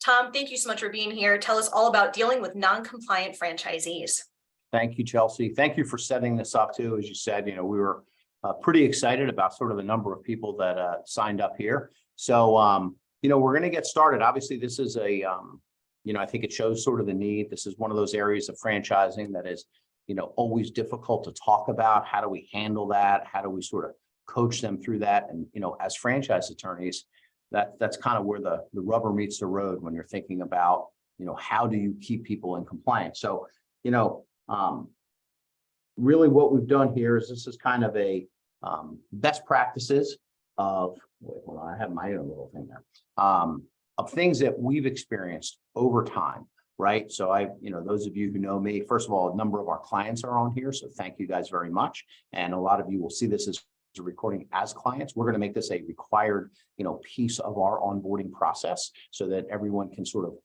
Tom, thank you so much for being here. Tell us all about dealing with non-compliant franchisees. Thank you, Chelsea. Thank you for setting this up too. As you said, we were pretty excited about sort of the number of people that signed up here. So, we're going to get started. Obviously, this is I think it shows sort of the need. This is one of those areas of franchising that is, always difficult to talk about. How do we handle that? How do we sort of coach them through that? And, as franchise attorneys, that's kind of where the rubber meets the road when you're thinking about, how do you keep people in compliance? So, really what we've done here is this is kind of a best practices of, wait, hold on, I have my own little thing there, of things that we've experienced over time, right? So those of you who know me, first of all, a number of our clients are on here. So thank you guys very much. And a lot of you will see this as a recording as clients. We're going to make this a required, piece of our onboarding process so that everyone can sort of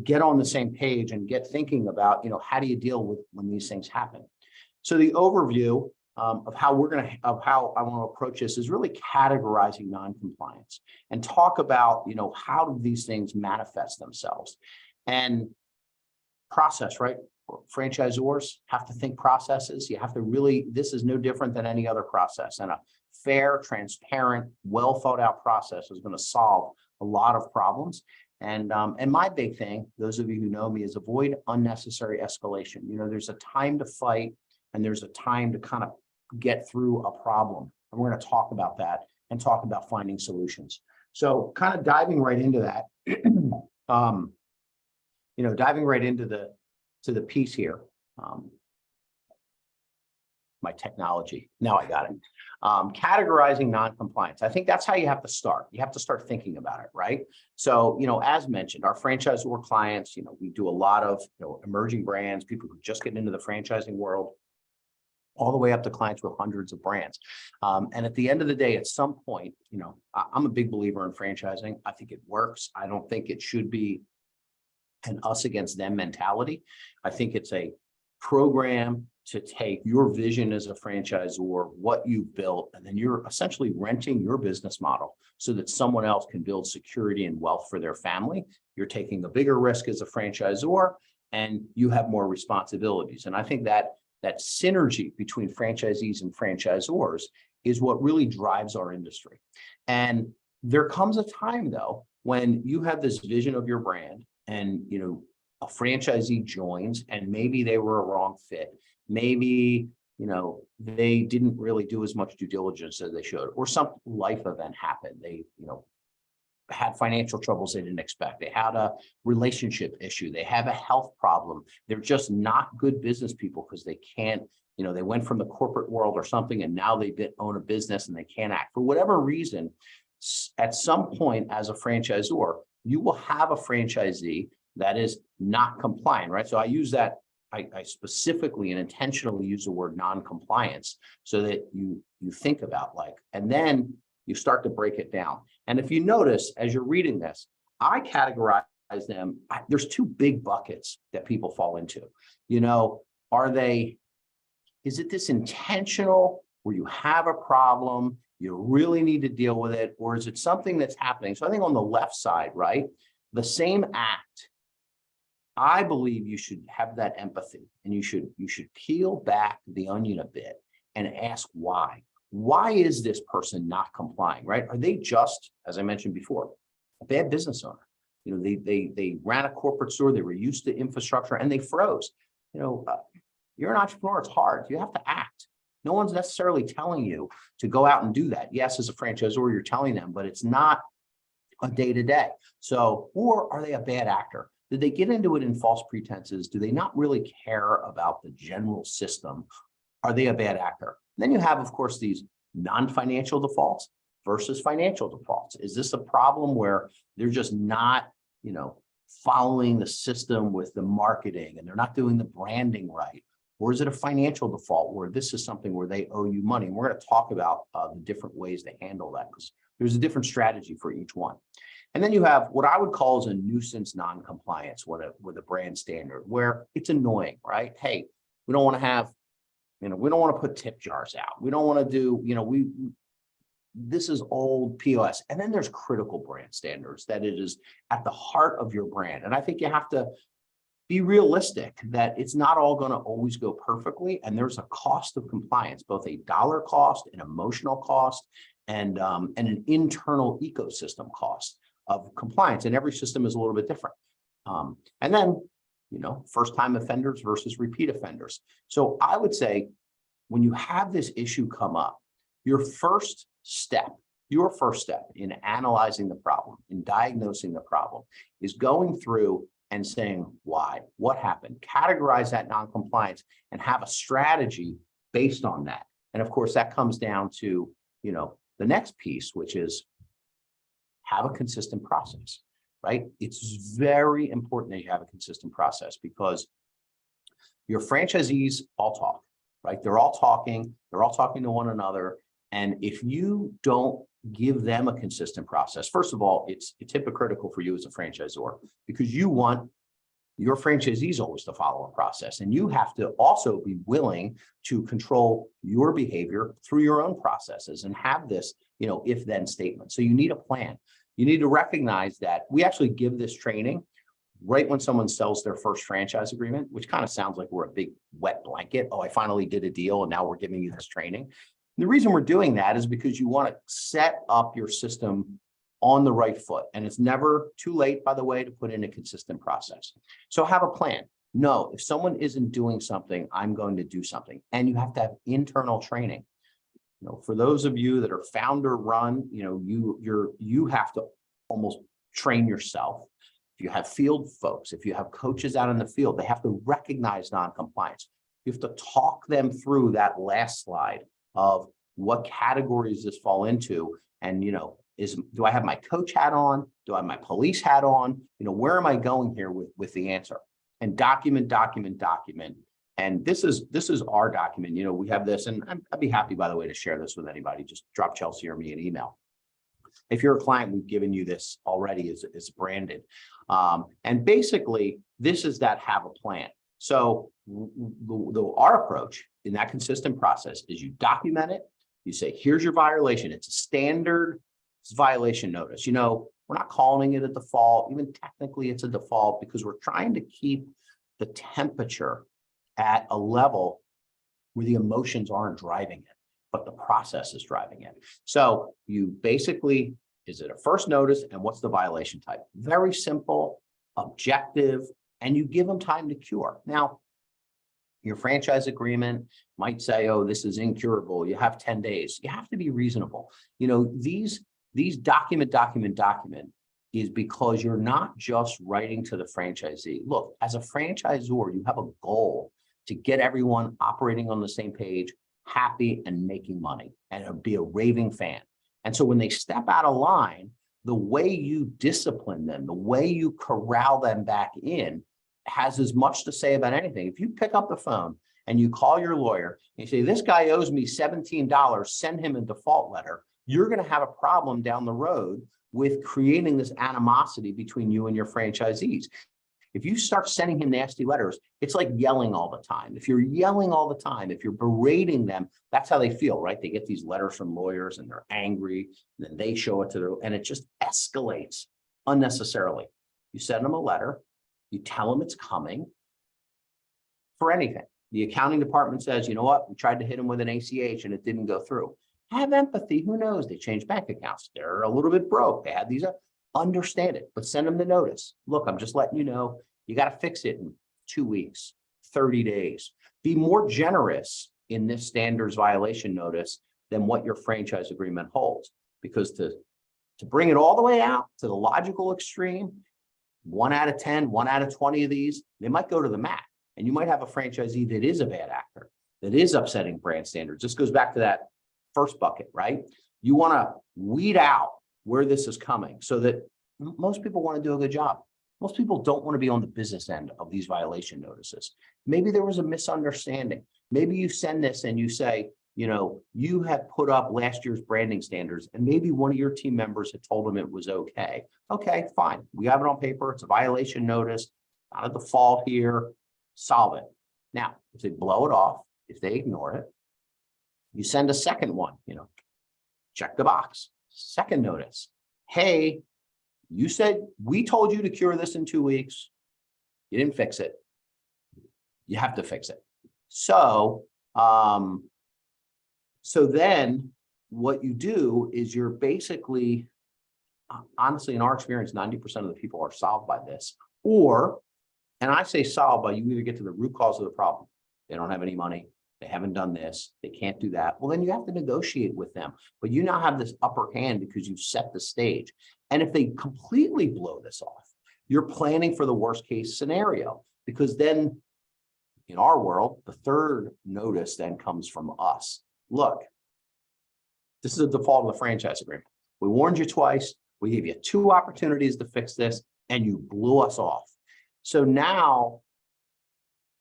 get on the same page and get thinking about, how do you deal with when these things happen? So the overview of how I want to approach this is really categorizing non-compliance and talk about, how do these things manifest themselves and process, right? Franchisors have to think processes. You have to really, this is no different than any other process, and a fair, transparent, well thought out process is going to solve a lot of problems. And my big thing, those of you who know me, is avoid unnecessary escalation. There's a time to fight and there's a time to kind of get through a problem. And we're going to talk about that and talk about finding solutions. So kind of diving right into that, diving right into the piece here. My technology, now I got it. Categorizing non-compliance. I think that's how you have to start. You have to start thinking about it, right? So, as mentioned, our franchisor clients, we do a lot of, emerging brands, people who just get into the franchising world, all the way up to clients with hundreds of brands. And at the end of the day, at some point, I'm a big believer in franchising. I think it works. I don't think it should be an us against them mentality. I think it's a program to take your vision as a franchisor, what you've built, and then you're essentially renting your business model so that someone else can build security and wealth for their family. You're taking a bigger risk as a franchisor and you have more responsibilities. And I think that synergy between franchisees and franchisors is what really drives our industry. And there comes a time though, when you have this vision of your brand and, a franchisee joins and maybe they were a wrong fit. Maybe, they didn't really do as much due diligence as they should, or some life event happened. They, had financial troubles they didn't expect. They had a relationship issue. They have a health problem. They're just not good business people because they can't, they went from the corporate world or something and now they own a business and they can't act. For whatever reason, at some point as a franchisor, you will have a franchisee that is not compliant, right? So I use that, I specifically and intentionally use the word non-compliance so that you think about and then you start to break it down. And if you notice, as you're reading this, I categorize them. There's two big buckets that people fall into. Is it this intentional where you have a problem, you really need to deal with it, or is it something that's happening? So I think on the left side, right, the same act, I believe you should have that empathy and you should peel back the onion a bit and ask why. Why is this person not complying, right? Are they just, as I mentioned before, a bad business owner? They ran a corporate store, they were used to infrastructure and they froze. You're an entrepreneur, it's hard. You have to act. No one's necessarily telling you to go out and do that. Yes, as a franchisor, you're telling them, but it's not a day-to-day. So, or are they a bad actor? Did they get into it in false pretenses? Do they not really care about the general system? Are they a bad actor? And then you have, of course, these non-financial defaults versus financial defaults. Is this a problem where they're just not, following the system with the marketing and they're not doing the branding right? Or is it a financial default where this is something where they owe you money? And we're going to talk about the different ways to handle that because there's a different strategy for each one. And then you have what I would call as a nuisance non-compliance with a brand standard, where it's annoying, right? Hey, we don't want to have, we don't want to put tip jars out. We don't want to do, this is old POS. And then there's critical brand standards that it is at the heart of your brand. And I think you have to be realistic that it's not all going to always go perfectly. And there's a cost of compliance, both a dollar cost, an emotional cost, and an internal ecosystem cost of compliance. And every system is a little bit different. And then, first time offenders versus repeat offenders. So I would say when you have this issue come up, your first step in analyzing the problem, in diagnosing the problem, is going through and saying why, what happened, categorize that non-compliance and have a strategy based on that. And of course, that comes down to, the next piece, which is have a consistent process, right? It's very important that you have a consistent process because your franchisees all talk, right? They're all talking to one another. And if you don't give them a consistent process, first of all, it's hypocritical for you as a franchisor because you want your franchisees always to follow a process. And you have to also be willing to control your behavior through your own processes and have this, if then statement. So you need a plan. You need to recognize that we actually give this training right when someone sells their first franchise agreement, which kind of sounds like we're a big wet blanket. Oh, I finally did a deal and now we're giving you this training. And the reason we're doing that is because you want to set up your system on the right foot. And it's never too late, by the way, to put in a consistent process. So have a plan. No, if someone isn't doing something, I'm going to do something. And you have to have internal training. For those of you that are founder run, you have to almost train yourself. If you have field folks, if you have coaches out in the field, they have to recognize non-compliance. You have to talk them through that last slide of what categories this fall into. And, do I have my coach hat on? Do I have my police hat on? Where am I going here with the answer? And document. And this is our document. We have this, and I'd be happy, by the way, to share this with anybody. Just drop Chelsea or me an email. If you're a client, we've given you this already. It's branded. And basically, this is that have a plan. So our approach in that consistent process is you document it. You say, here's your violation. It's a standard violation notice. We're not calling it a default. Even technically, it's a default because we're trying to keep the temperature at a level where the emotions aren't driving it, but the process is driving it. So you basically, is it a first notice and what's the violation type? Very simple, objective, and you give them time to cure. Now, your franchise agreement might say, oh, this is incurable. You have 10 days. You have to be reasonable. These document is because you're not just writing to the franchisee. Look, as a franchisor, you have a goal to get everyone operating on the same page, happy and making money, and be a raving fan. And so when they step out of line, the way you discipline them, the way you corral them back in has as much to say about anything. If you pick up the phone and you call your lawyer and you say, this guy owes me $17, send him a default letter, you're going to have a problem down the road with creating this animosity between you and your franchisees. If you start sending him nasty letters, it's like yelling all the time. If you're yelling all the time, if you're berating them, that's how they feel, right? They get these letters from lawyers and they're angry, and then they show it to them, and it just escalates unnecessarily. You send them a letter, you tell them it's coming for anything. The accounting department says, you know what, we tried to hit them with an ACH and it didn't go through. Have empathy. Who knows? They changed bank accounts. They're a little bit broke. They had these, understand it, but send them the notice. Look, I'm just letting you know, you got to fix it in 2 weeks, 30 days. Be more generous in this standards violation notice than what your franchise agreement holds. Because to bring it all the way out to the logical extreme, 1 out of 10, 1 out of 20 of these, they might go to the mat. And you might have a franchisee that is a bad actor, that is upsetting brand standards. This goes back to that first bucket, right? You want to weed out where this is coming so that most people want to do a good job. Most people don't want to be on the business end of these violation notices. Maybe there was a misunderstanding. Maybe you send this and you say, you have put up last year's branding standards and maybe one of your team members had told them it was okay. Okay, fine. We have it on paper. It's a violation notice, not a default here. Solve it. Now, if they blow it off, if they ignore it, you send a second one, check the box. Second notice, hey, you said we told you to cure this in 2 weeks. You didn't fix it. You have to fix it. So, so then what you do is you're basically, honestly, in our experience, 90% of the people are solved by this. Or, and I say solved by, you either get to the root cause of the problem. They don't have any money. They haven't done this. They can't do that. Well, then you have to negotiate with them. But you now have this upper hand because you've set the stage. And if they completely blow this off, you're planning for the worst case scenario, because then in our world, the third notice then comes from us. Look, this is a default of the franchise agreement. We warned you twice. We gave you 2 opportunities to fix this, and you blew us off. So now,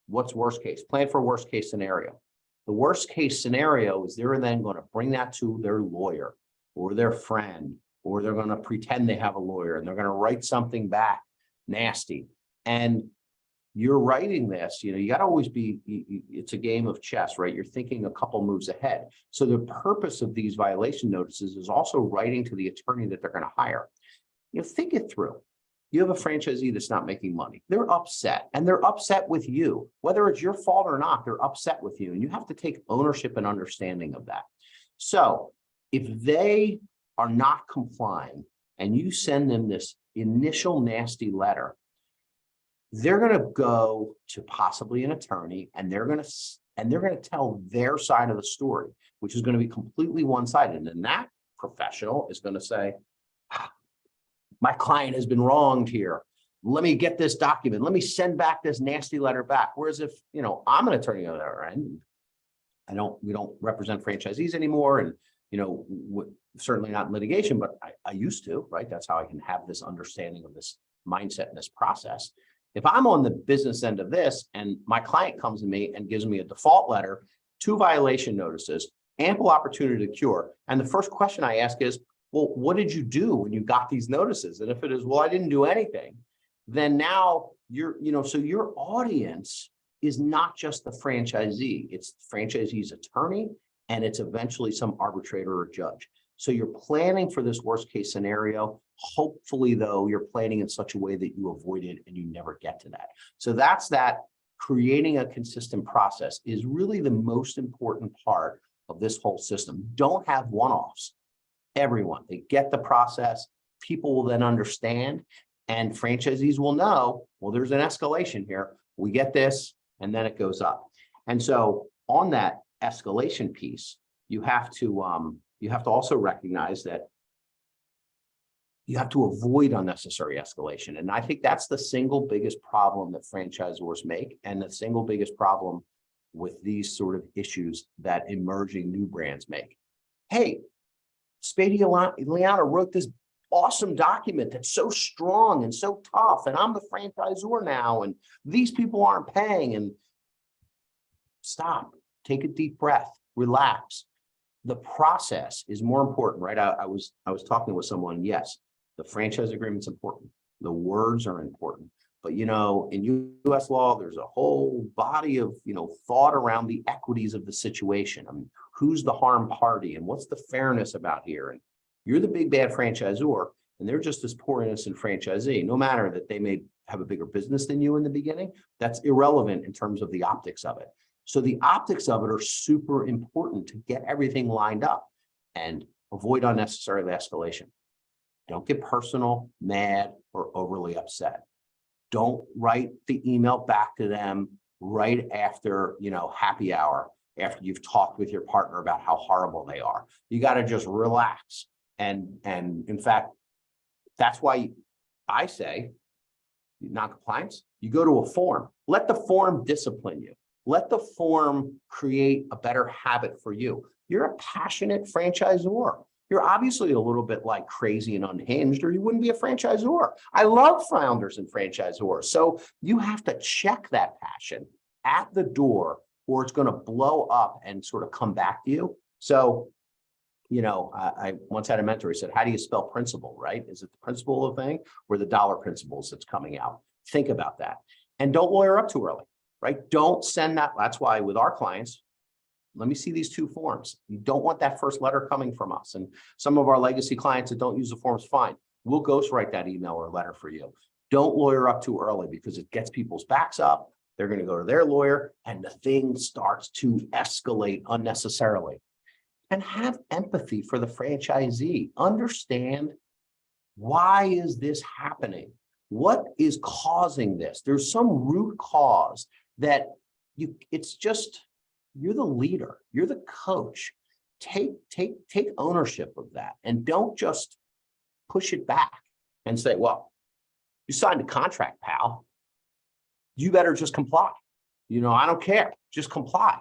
what's worst case? Plan for worst case scenario. The worst case scenario is they're then going to bring that to their lawyer or their friend, or they're going to pretend they have a lawyer and they're going to write something back nasty. And you're writing this, you got to always be, it's a game of chess, right? You're thinking a couple moves ahead. So the purpose of these violation notices is also writing to the attorney that they're going to hire. Think it through. You have a franchisee that's not making money. They're upset, and they're upset with you. Whether it's your fault or not, they're upset with you, and you have to take ownership and understanding of that. So if they are not complying and you send them this initial nasty letter, they're going to go to possibly an attorney, and they're going to tell their side of the story, which is going to be completely one-sided. And then that professional is going to say, my client has been wronged here. Let me get this document. Let me send back this nasty letter back. Whereas if, I'm an attorney on the other end, we don't represent franchisees anymore. And, certainly not in litigation, but I used to, right? That's how I can have this understanding of this mindset and this process. If I'm on the business end of this and my client comes to me and gives me a default letter, 2 violation notices, ample opportunity to cure. And the first question I ask is, well, what did you do when you got these notices? And if it is, well, I didn't do anything, then now so your audience is not just the franchisee, it's the franchisee's attorney, and it's eventually some arbitrator or judge. So you're planning for this worst case scenario. Hopefully, though, you're planning in such a way that you avoid it and you never get to that. So that's that. Creating a consistent process is really the most important part of this whole system. Don't have one-offs. Everyone, they get the process, people will then understand, and franchisees will know, well, there's an escalation here. We get this, and then it goes up. And so on that escalation piece, you have to also recognize that you have to avoid unnecessary escalation. And I think that's the single biggest problem that franchisors make, and the single biggest problem with these sort of issues that emerging new brands make. Hey, Spady Liana wrote this awesome document that's so strong and so tough, and I'm the franchisor now, and these people aren't paying. And stop, take a deep breath, relax. The process is more important, right? I was talking with someone. Yes, the franchise agreement's important. The words are important. But, in U.S. law, there's a whole body of, thought around the equities of the situation. I mean, who's the harmed party and what's the fairness about here? And you're the big bad franchisor, and they're just this poor innocent franchisee. No matter that they may have a bigger business than you in the beginning, that's irrelevant in terms of the optics of it. So the optics of it are super important to get everything lined up and avoid unnecessary escalation. Don't get personal, mad, or overly upset. Don't write the email back to them right after, happy hour, after you've talked with your partner about how horrible they are. You got to just relax. And in fact, that's why I say non-compliance, you go to a form. Let the form discipline you. Let the form create a better habit for you. You're a passionate franchisor. You're obviously a little bit like crazy and unhinged, or you wouldn't be a franchisor. I love founders and franchisors. So you have to check that passion at the door, or it's going to blow up and sort of come back to you. So, I once had a mentor who said, how do you spell principle, right? Is it the principle of thing or the dollar principles that's coming out? Think about that. And don't lawyer up too early, right? Don't send that. That's why with our clients, let me see these 2 forms. You don't want that first letter coming from us. And some of our legacy clients that don't use the forms, fine. We'll ghostwrite that email or letter for you. Don't lawyer up too early because it gets people's backs up. They're going to go to their lawyer and the thing starts to escalate unnecessarily. And have empathy for the franchisee. Understand, why is this happening? What is causing this? There's some root cause that it's just, you're the leader, you're the coach. Take ownership of that and don't just push it back and say, well, you signed a contract, pal. You better just comply. I don't care. Just comply.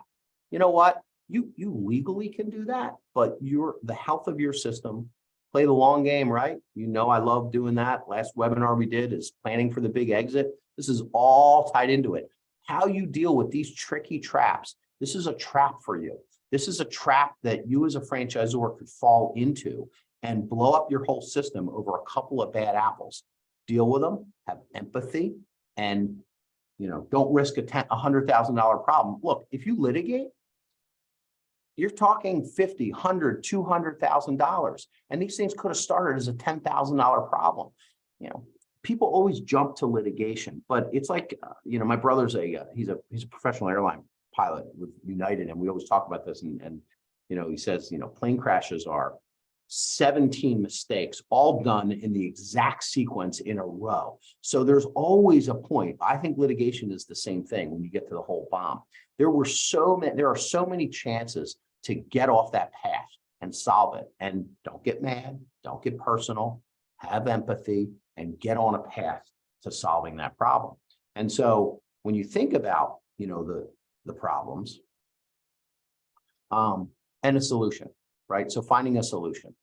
You know what? You legally can do that, but the health of your system, play the long game, right? I love doing that. Last webinar we did is planning for the big exit. This is all tied into it. How you deal with these tricky traps. This is a trap for you. This is a trap that you as a franchisor could fall into and blow up your whole system over a couple of bad apples. Deal with them, have empathy, and don't risk a $100,000 problem. Look, if you litigate, you're talking $50, $100, $200,000. And these things could have started as a $10,000 problem. People always jump to litigation, but it's like, my brother's he's a professional airline pilot with United. And we always talk about this. And he says, plane crashes are 17 mistakes, all done in the exact sequence in a row. So there's always a point. I think litigation is the same thing when you get to the whole bomb. There are so many chances to get off that path and solve it. And don't get mad, don't get personal, have empathy, and get on a path to solving that problem. And so when you think about, the problems and a solution, right? So finding a solution.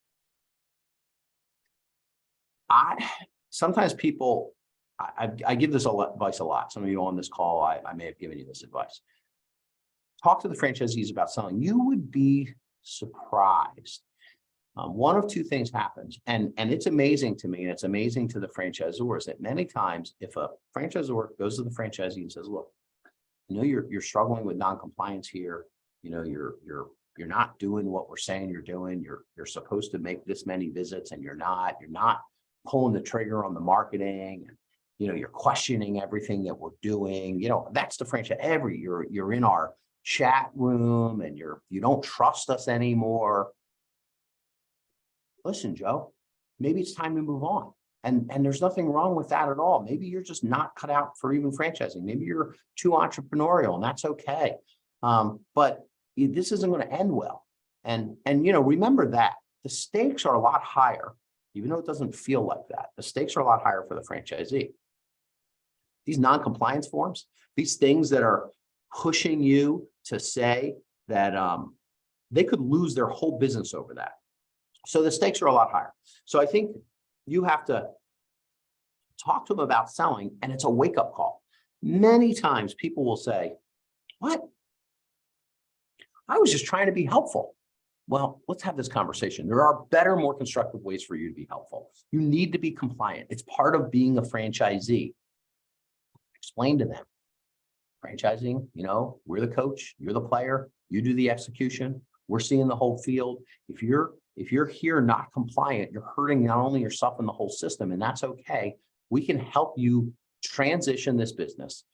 Sometimes people, I give this advice a lot. Some of you on this call, I may have given you this advice. Talk to the franchisees about selling. You would be surprised. One of 2 things happens, and it's amazing to me, and it's amazing to the franchisors that many times if a franchisor goes to the franchisee and says, look, you're struggling with non-compliance here. You're not doing what we're saying you're doing. You're supposed to make this many visits and you're not pulling the trigger on the marketing. And, you're questioning everything that we're doing. That's the franchise. You're in our chat room and you don't trust us anymore. Listen, Joe, maybe it's time to move on. And there's nothing wrong with that at all. Maybe you're just not cut out for even franchising. Maybe you're too entrepreneurial and that's okay. But this isn't going to end well. And remember that the stakes are a lot higher, even though it doesn't feel like that. The stakes are a lot higher for the franchisee. These non-compliance forms, these things that are pushing you to say that they could lose their whole business over that. So the stakes are a lot higher. So I think you have to talk to them about selling, and it's a wake-up call. Many times people will say, what? I was just trying to be helpful. Well, let's have this conversation. There are better, more constructive ways for you to be helpful. You need to be compliant. It's part of being a franchisee. Explain to them. Franchising, we're the coach, you're the player, you do the execution. We're seeing the whole field. If you're here not compliant, you're hurting not only yourself and the whole system, and that's okay. We can help you transition this business.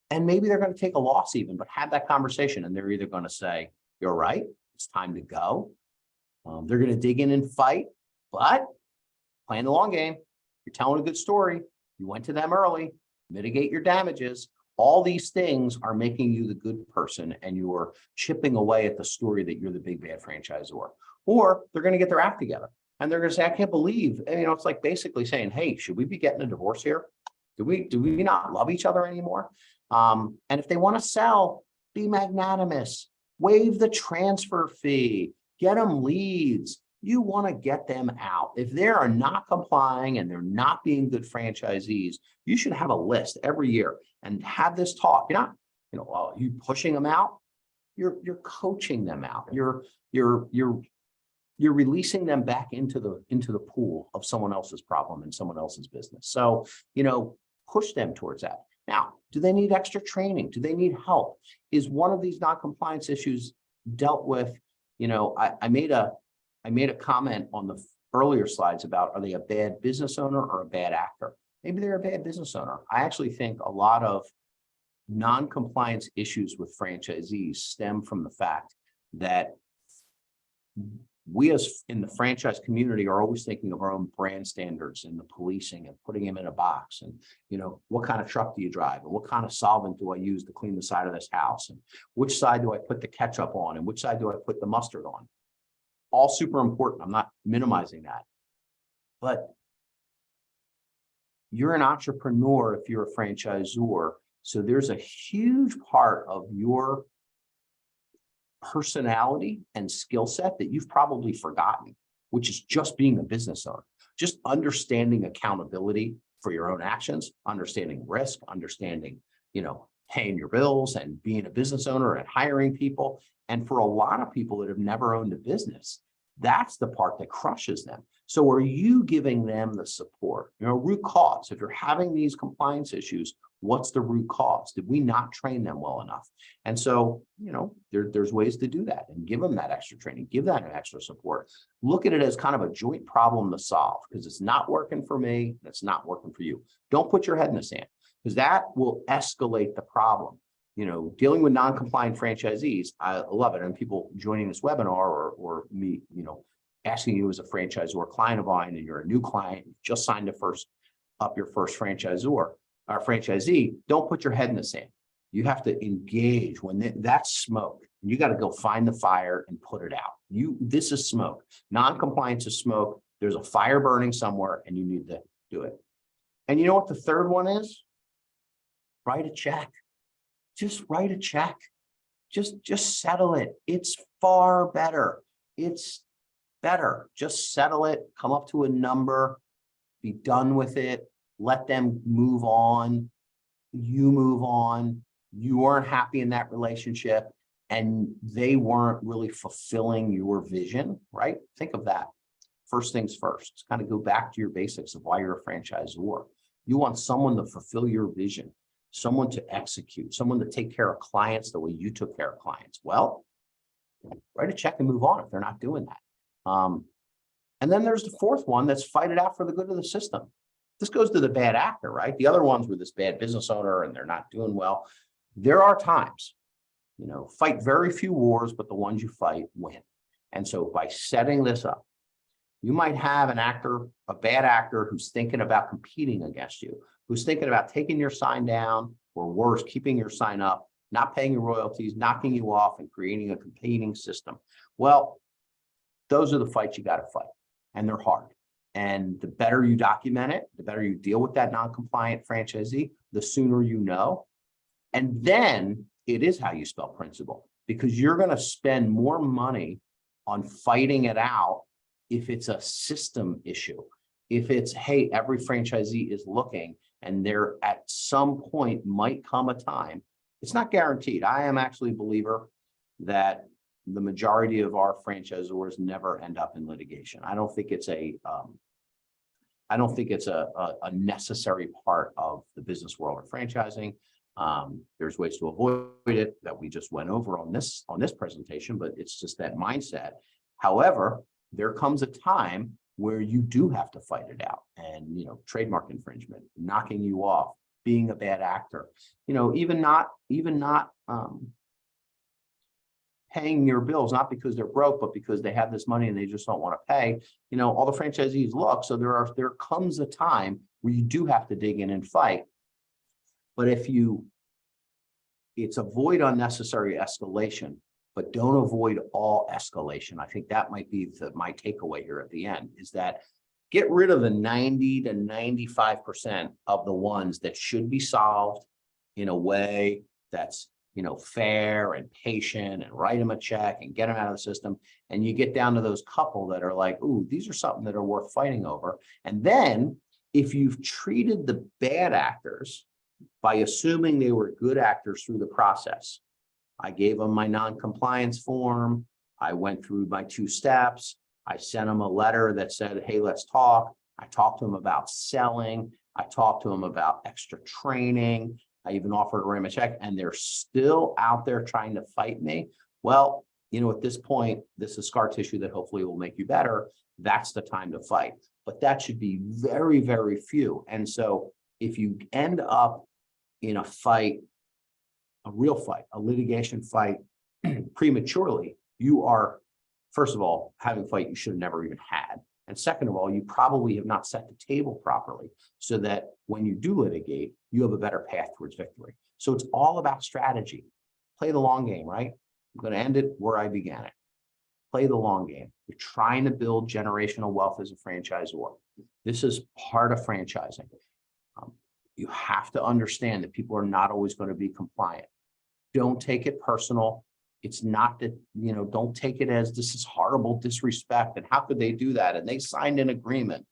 And maybe they're going to take a loss even, but have that conversation. And they're either going to say, you're right, it's time to go. They're going to dig in and fight, but playing the long game. You're telling a good story. You went to them early, mitigate your damages. All these things are making you the good person, and you are chipping away at the story that you're the big bad franchisor. Or they're going to get their act together and they're going to say, I can't believe, and, it's like basically saying, hey, should we be getting a divorce here? Do we not love each other anymore? And if they want to sell, be magnanimous, waive the transfer fee, get them leads. You want to get them out. If they are not complying and they're not being good franchisees, you should have a list every year and have this talk. You're not, you pushing them out. You're coaching them out. You're releasing them back into the pool of someone else's problem and someone else's business. So, push them towards that. Now, do they need extra training? Do they need help? Is one of these non-compliance issues dealt with, I made a comment on the earlier slides about, are they a bad business owner or a bad actor? Maybe they're a bad business owner. I actually think a lot of non-compliance issues with franchisees stem from the fact that we as in the franchise community are always thinking of our own brand standards and the policing and putting them in a box. And, what kind of truck do you drive? And what kind of solvent do I use to clean the side of this house? And which side do I put the ketchup on? And which side do I put the mustard on? All super important. I'm not minimizing that. But you're an entrepreneur if you're a franchisor. So there's a huge part of your personality and skill set that you've probably forgotten, which is just being a business owner, just understanding accountability for your own actions, understanding risk, understanding, paying your bills and being a business owner and hiring people. And for a lot of people that have never owned a business, that's the part that crushes them. So are you giving them the support? Root cause. If you're having these compliance issues, what's the root cause? Did we not train them well enough? And so, there's ways to do that and give them that extra training, give that an extra support. Look at it as kind of a joint problem to solve, because it's not working for me, and it's not working for you. Don't put your head in the sand, because that will escalate the problem. Dealing with non-compliant franchisees, I love it. And people joining this webinar or me, asking you as a franchisor client of mine, and you're a new client, you just signed your first franchisor or franchisee, don't put your head in the sand. You have to engage when that's smoke. You got to go find the fire and put it out. This is smoke. Non-compliance is smoke. There's a fire burning somewhere and you need to do it. And you know what the third one is? Write a check. Just write a check. Just settle it. It's far better. It's better. Just settle it. Come up to a number. Be done with it. Let them move on. You move on. You weren't happy in that relationship and they weren't really fulfilling your vision, right? Think of that. First things first. Just kind of go back to your basics of why you're a franchisor. You want someone to fulfill your vision, someone to execute, someone to take care of clients the way you took care of clients. Well, write a check and move on if they're not doing that. And then there's the fourth one, that's fight it out for the good of the system. This goes to the bad actor, right? The other ones were this bad business owner and they're not doing well. There are times, fight very few wars, but the ones you fight win. And so by setting this up, you might have a bad actor who's thinking about competing against you, who's thinking about taking your sign down, or worse, keeping your sign up, not paying your royalties, knocking you off, and creating a competing system. Well, those are the fights you got to fight, and they're hard. And the better you document it, the better you deal with that non-compliant franchisee, the sooner you know. And then it is how you spell principle, because you're going to spend more money on fighting it out if it's a system issue. If it's, hey, every franchisee is looking and there at some point might come a time, it's not guaranteed. I am actually a believer that the majority of our franchisors never end up in litigation. I don't think it's a necessary part of the business world of franchising. There's ways to avoid it that we just went over on this presentation, but it's just that mindset. However, there comes a time where you do have to fight it out, and trademark infringement, knocking you off, being a bad actor, even not paying your bills, not because they're broke, but because they have this money and they just don't want to pay. All the franchisees look. So there comes a time where you do have to dig in and fight. But it's avoid unnecessary escalation, but don't avoid all escalation. I think that might be my takeaway here at the end, is that get rid of the 90 to 95% of the ones that should be solved in a way that's fair and patient, and write them a check and get them out of the system. And you get down to those couple that are like, ooh, these are something that are worth fighting over. And then if you've treated the bad actors by assuming they were good actors through the process, I gave them my non-compliance form, I went through my 2 steps, I sent them a letter that said, hey, let's talk. I talked to them about selling. I talked to them about extra training. I even offered to write them a check, and they're still out there trying to fight me. Well, at this point, this is scar tissue that hopefully will make you better. That's the time to fight. But that should be very, very few. And so if you end up in a fight, a real fight, a litigation fight prematurely, you are, first of all, having a fight you should have never even had. And second of all, you probably have not set the table properly so that when you do litigate, you have a better path towards victory. So it's all about strategy. Play the long game, right? I'm going to end it where I began it. Play the long game. You're trying to build generational wealth as a franchisor. This is part of franchising. You have to understand that people are not always going to be compliant. Don't take it personal. It's not that, don't take it as this is horrible disrespect. And how could they do that? And they signed an agreement.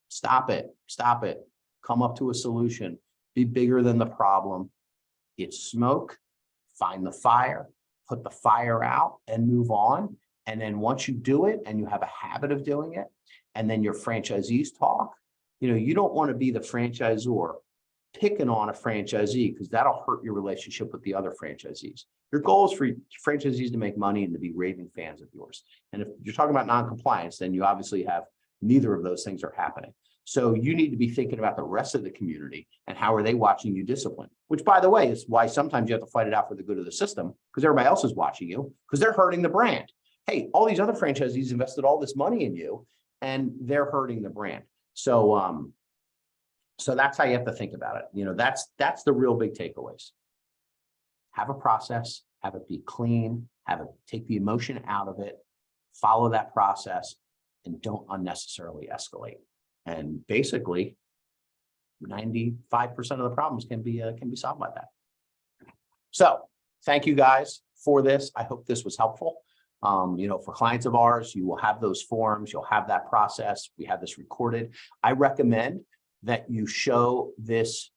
Stop it. Stop it. Come up to a solution. Be bigger than the problem. It's smoke. Find the fire. Put the fire out and move on. And then once you do it and you have a habit of doing it, and then your franchisees talk, you don't want to be the franchisor picking on a franchisee because that'll hurt your relationship with the other franchisees. Your goal is for franchisees to make money and to be raving fans of yours. And if you're talking about non-compliance, then you obviously have neither of those things are happening. So you need to be thinking about the rest of the community and how are they watching you discipline, which by the way, is why sometimes you have to fight it out for the good of the system because everybody else is watching you because they're hurting the brand. Hey, all these other franchisees invested all this money in you and they're hurting the brand. So, so that's how you have to think about it. That's the real big takeaways. Have a process, have it be clean, take the emotion out of it, follow that process, and don't unnecessarily escalate. And basically, 95% of the problems can be solved by that. So thank you guys for this. I hope this was helpful. For clients of ours, you will have those forms, you'll have that process. We have this recorded. I recommend that you show this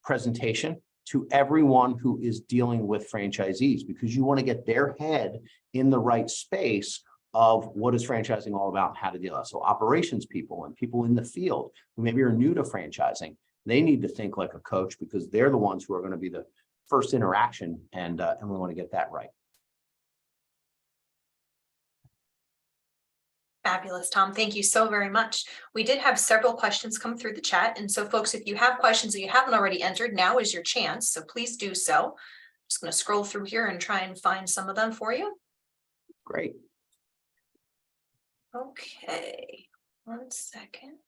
presentation to everyone who is dealing with franchisees because you want to get their head in the right space of what is franchising all about and how to deal with it. So operations people and people in the field who maybe are new to franchising, they need to think like a coach because they're the ones who are going to be the first interaction and we want to get that right. Fabulous, Tom. Thank you so very much. We did have several questions come through the chat. And so folks, if you have questions that you haven't already entered, now is your chance. So please do so. I'm just going to scroll through here and try and find some of them for you. Great. Okay, 1 second.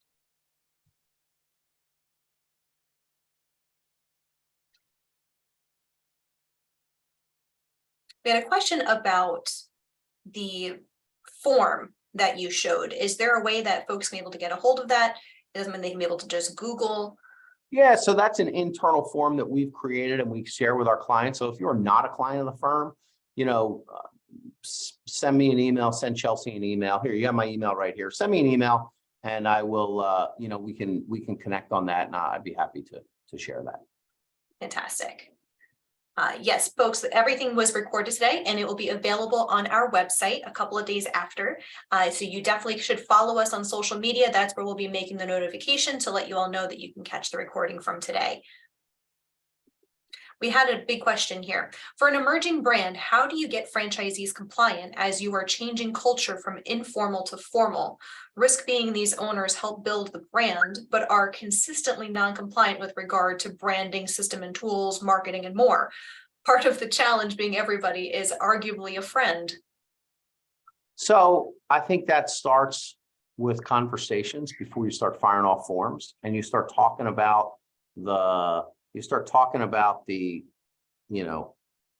We had a question about the form that you showed. Is there a way that folks can be able to get a hold of that? It doesn't mean they can be able to just Google. Yeah, so that's an internal form that we've created and we share with our clients. So if you're not a client of the firm, send me an email, send Chelsea an email. Here, you have my email right here. Send me an email and I will, we can connect on that and I'd be happy to share that. Fantastic. Yes, folks, everything was recorded today and it will be available on our website a couple of days after. So you definitely should follow us on social media. That's where we'll be making the notification to let you all know that you can catch the recording from today. We had a big question here. For an emerging brand, how do you get franchisees compliant as you are changing culture from informal to formal? Risk being these owners help build the brand, but are consistently non-compliant with regard to branding, system and tools, marketing, and more. Part of the challenge being everybody is arguably a friend. So I think that starts with conversations before you start firing off forms and you start talking about the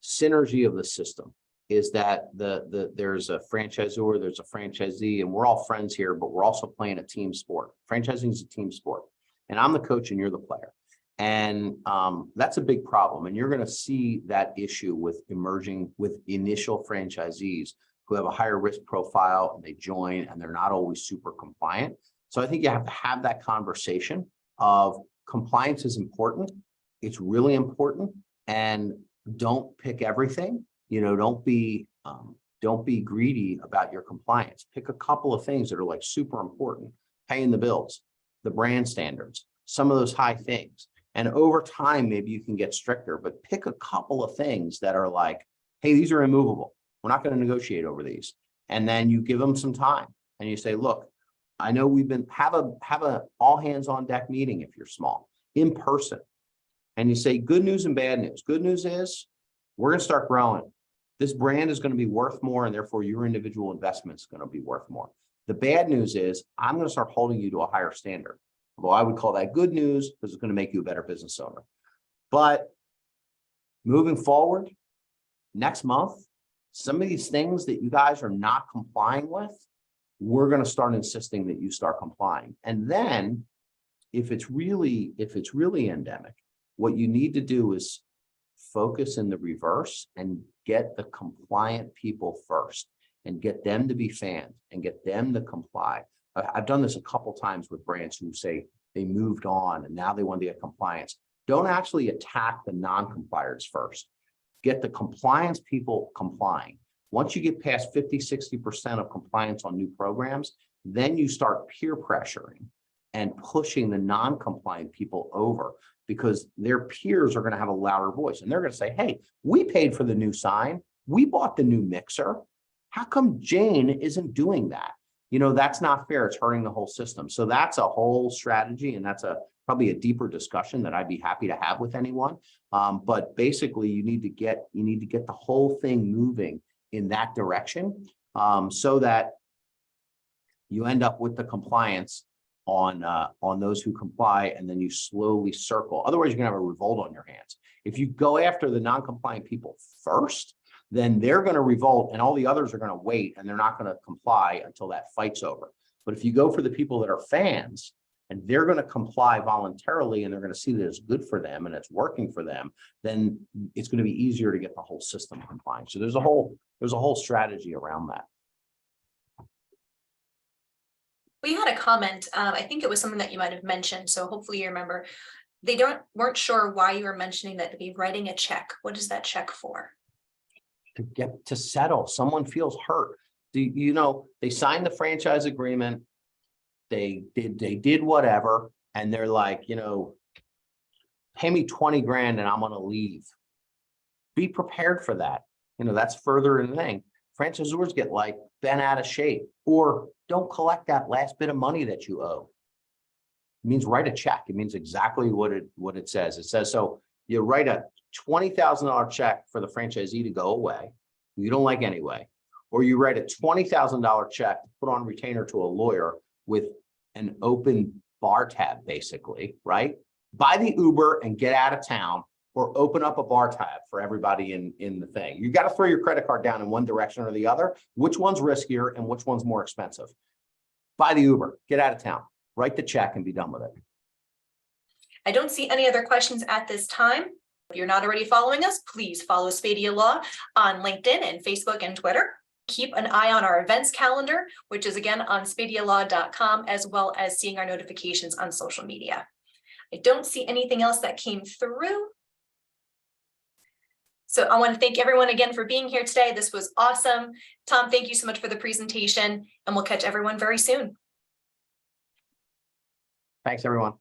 synergy of the system. Is that there's a franchisor, there's a franchisee, and we're all friends here, but we're also playing a team sport. Franchising is a team sport, and I'm the coach and you're the player. And that's a big problem. And you're going to see that issue with initial franchisees who have a higher risk profile and they join and they're not always super compliant. So I think you have to have that conversation of compliance is important. It's really important, and don't pick everything. Don't be greedy about your compliance. Pick a couple of things that are like super important: paying the bills, the brand standards, some of those high things. And over time, maybe you can get stricter, but pick a couple of things that are like, hey, these are immovable. We're not going to negotiate over these. And then you give them some time and you say, look, I know we've been have a all hands on deck meeting if you're small in person. And you say good news and bad news. Good news is we're going to start growing. This brand is going to be worth more, and therefore your individual investment is going to be worth more. The bad news is I'm going to start holding you to a higher standard. Although I would call that good news because it's going to make you a better business owner. But moving forward, next month, some of these things that you guys are not complying with, we're going to start insisting that you start complying. And then if it's really endemic, what you need to do is focus in the reverse and get the compliant people first and get them to be fans and get them to comply. I've done this a couple times with brands who say they moved on and now they want to get compliance. Don't actually attack the non-compliers first. Get the compliance people complying. Once you get past 50–60% of compliance on new programs, then you start peer pressuring and pushing the non-compliant people over because their peers are going to have a louder voice and they're going to say, hey, we paid for the new sign. We bought the new mixer. How come Jane isn't doing that? You know, that's not fair. It's hurting the whole system. So that's a whole strategy. And that's probably a deeper discussion that I'd be happy to have with anyone. But basically you need to get the whole thing moving in that direction so that you end up with the compliance on those who comply, and then you slowly circle. Otherwise, you're gonna have a revolt on your hands. If you go after the non-compliant people first, then they're gonna revolt and all the others are gonna wait and they're not gonna comply until that fight's over. But if you go for the people that are fans and they're gonna comply voluntarily and they're gonna see that it's good for them and it's working for them, then it's gonna be easier to get the whole system complying. So there's a whole strategy around that. We had a comment, I think it was something that you might have mentioned, so hopefully you remember. They weren't sure why you were mentioning that to be writing a check. What is that check for? To get to settle. Someone feels hurt. You know, they signed the franchise agreement, they did whatever, and they're like, you know, pay me 20 grand and I'm gonna leave. Be prepared for that. You know, that's further in the thing. Franchisors get like bent out of shape or don't collect that last bit of money that you owe. It means write a check. It means exactly what it says. It says, so you write a $20,000 check for the franchisee to go away, you don't like anyway, or you write a $20,000 check to put on retainer to a lawyer with an open bar tab, basically, right? Buy the Uber and get out of town, or open up a bar tab for everybody in the thing. You got to throw your credit card down in one direction or the other. Which one's riskier and which one's more expensive? Buy the Uber, get out of town, write the check and be done with it. I don't see any other questions at this time. If you're not already following us, please follow Spadia Law on LinkedIn and Facebook and Twitter. Keep an eye on our events calendar, which is again on spadialaw.com, as well as seeing our notifications on social media. I don't see anything else that came through. So I want to thank everyone again for being here today. This was awesome. Tom, thank you so much for the presentation, and we'll catch everyone very soon. Thanks, everyone.